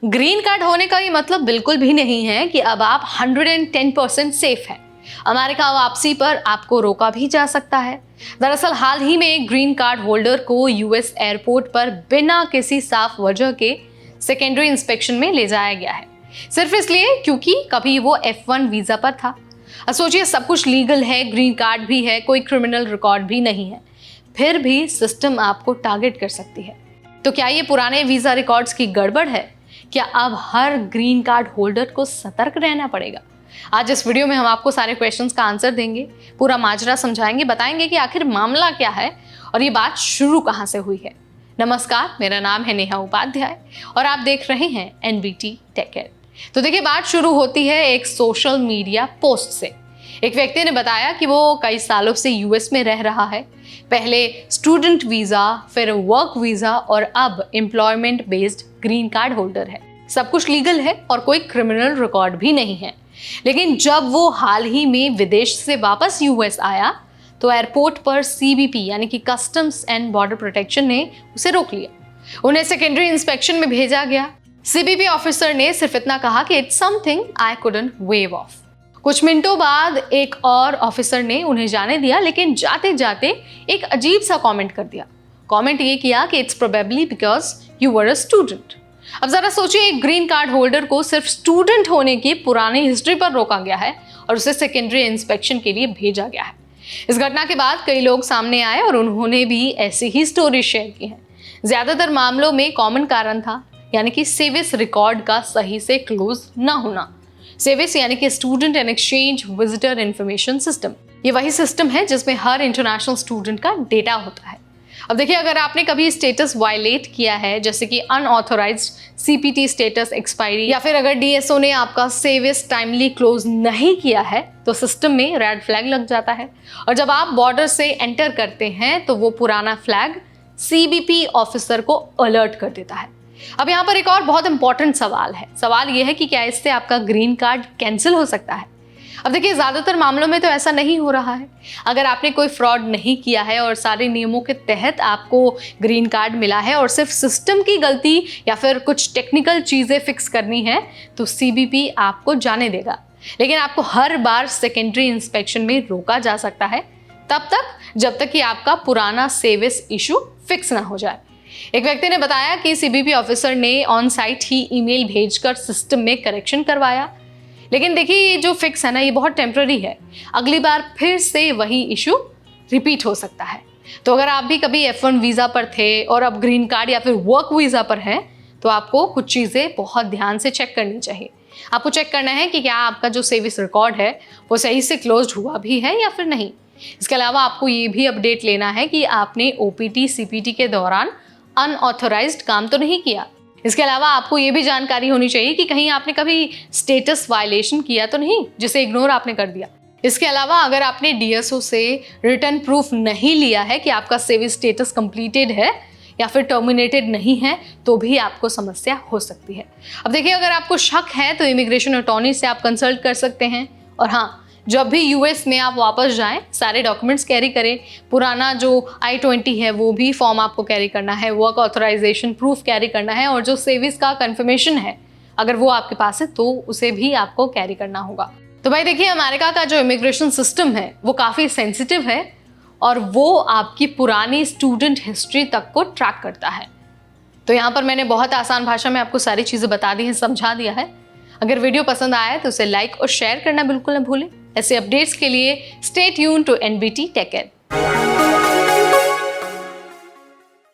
Green card होने का ये मतलब बिल्कुल भी नहीं है कि अब आप 110% सेफ हैं। अमेरिका वापसी पर आपको रोका भी जा सकता है। दरअसल हाल ही में एक ग्रीन कार्ड होल्डर को यूएस एयरपोर्ट पर बिना किसी साफ वजह के सेकेंडरी इंस्पेक्शन में ले जाया गया है, सिर्फ इसलिए क्योंकि कभी वो F1 वीजा पर था। अब सोचिए, सब कुछ लीगल है, ग्रीन कार्ड भी है, कोई क्रिमिनल रिकॉर्ड भी नहीं है, फिर भी सिस्टम आपको टारगेट कर सकती है। तो क्या ये पुराने वीजा रिकॉर्ड्स की गड़बड़ है? क्या अब हर ग्रीन कार्ड होल्डर को सतर्क रहना पड़ेगा? आज इस वीडियो में हम आपको सारे क्वेश्चंस का आंसर देंगे, पूरा माजरा समझाएंगे, बताएंगे कि आखिर मामला क्या है और ये बात शुरू कहां से हुई है। नमस्कार, मेरा नाम है नेहा उपाध्याय और आप देख रहे हैं एनबीटी टेक एड। तो देखिए, बात शुरू होती है एक सोशल मीडिया पोस्ट से। एक व्यक्ति ने बताया कि वो कई सालों से यूएस में रह रहा है, पहले स्टूडेंट वीजा, फिर वर्क वीजा और अब employment based green card holder है। सब कुछ लीगल है और कोई क्रिमिनल रिकॉर्ड भी नहीं है। लेकिन जब वो हाल ही में विदेश से वापस यूएस आया तो एयरपोर्ट पर सीबीपी यानी कि कस्टम्स एंड बॉर्डर प्रोटेक्शन ने उसे रोक लिया। उन्हें सेकेंडरी इंस्पेक्शन में भेजा गया। सीबीपी ऑफिसर ने सिर्फ इतना कहा कि it's something I couldn't wave of. कुछ मिनटों बाद एक और ऑफिसर ने उन्हें जाने दिया, लेकिन जाते जाते एक अजीब सा कमेंट कर दिया। कमेंट ये किया कि it's probably because you were a student. अब जरा सोचिए, एक ग्रीन कार्ड होल्डर को सिर्फ स्टूडेंट होने की पुरानी हिस्ट्री पर रोका गया है और उसे सेकेंडरी इंस्पेक्शन के लिए भेजा गया है। इस घटना के बाद कई लोग सामने आए और उन्होंने भी ऐसी ही स्टोरी शेयर की है। ज्यादातर मामलों में कॉमन कारण था, यानी कि सेविस रिकॉर्ड का सही से क्लोज ना होना। सेविस यानी कि student and exchange visitor information system. ये वही सिस्टम है जिसमें हर इंटरनेशनल स्टूडेंट का डेटा होता है। अब देखिए, अगर आपने कभी स्टेटस वायलेट किया है, जैसे कि अनऑथोराइज्ड सीपीटी स्टेटस एक्सपायरी, या फिर अगर डीएसओ ने आपका सेविस टाइमली क्लोज नहीं किया है, तो सिस्टम में रेड फ्लैग लग जाता है और जब आप बॉर्डर से एंटर करते हैं तो वो पुराना फ्लैग सीबीपी ऑफिसर को अलर्ट कर देता है। अब यहाँ पर एक और बहुत इंपॉर्टेंट सवाल है। सवाल ये है कि क्या इससे आपका ग्रीन कार्ड कैंसिल हो सकता है? अब देखिए, ज़्यादातर मामलों में तो ऐसा नहीं हो रहा है। अगर आपने कोई फ्रॉड नहीं किया है और सारे नियमों के तहत आपको ग्रीन कार्ड मिला है और सिर्फ सिस्टम की गलती या फिर कुछ टेक्निकल चीज़ें फिक्स करनी है, तो सीबीपी आपको जाने देगा। लेकिन आपको हर बार सेकेंडरी इंस्पेक्शन में रोका जा सकता है, तब तक जब तक कि आपका पुराना सेविस इशू फिक्स ना हो जाए। एक व्यक्ति ने बताया कि सीबीपी ऑफिसर ने ऑन साइट ही ईमेल भेजकर सिस्टम में करेक्शन करवाया। लेकिन देखिए, ये जो फिक्स है ना, ये बहुत टेम्पररी है। अगली बार फिर से वही इशू रिपीट हो सकता है। तो अगर आप भी कभी F1 वीज़ा पर थे और अब ग्रीन कार्ड या फिर वर्क वीज़ा पर हैं, तो आपको कुछ चीज़ें बहुत ध्यान से चेक करनी चाहिए। आपको चेक करना है कि क्या आपका जो सेविस रिकॉर्ड है वो सही से क्लोज्ड हुआ भी है या फिर नहीं। इसके अलावा आपको ये भी अपडेट लेना है कि आपने OPT CPT के दौरान अनऑथोराइज्ड काम तो नहीं किया। इसके अलावा आपको ये भी जानकारी होनी चाहिए कि कहीं आपने कभी स्टेटस वायलेशन किया तो नहीं, जिसे इग्नोर आपने कर दिया। इसके अलावा अगर आपने डीएसओ से रिटर्न प्रूफ नहीं लिया है कि आपका सेविस स्टेटस कंप्लीटेड है या फिर टर्मिनेटेड नहीं है, तो भी आपको समस्या हो सकती है। अब देखिए, अगर आपको शक है तो इमिग्रेशन अटॉर्नी से आप कंसल्ट कर सकते हैं। और हाँ, जब भी यूएस में आप वापस जाएं, सारे डॉक्यूमेंट्स कैरी करें। पुराना जो I-20 है वो भी फॉर्म आपको कैरी करना है, वर्क ऑथराइजेशन प्रूफ कैरी करना है और जो सेविस का कंफर्मेशन है, अगर वो आपके पास है तो उसे भी आपको कैरी करना होगा। तो भाई देखिए, अमेरिका का जो इमिग्रेशन सिस्टम है वो काफ़ी सेंसिटिव है और वो आपकी पुरानी स्टूडेंट हिस्ट्री तक को ट्रैक करता है। तो यहाँ पर मैंने बहुत आसान भाषा में आपको सारी चीज़ें बता दी हैं, समझा दिया है। अगर वीडियो पसंद आया तो उसे लाइक और शेयर करना बिल्कुल न भूलें। ऐसे अपडेट्स के लिए stay tune to NBT Tech add.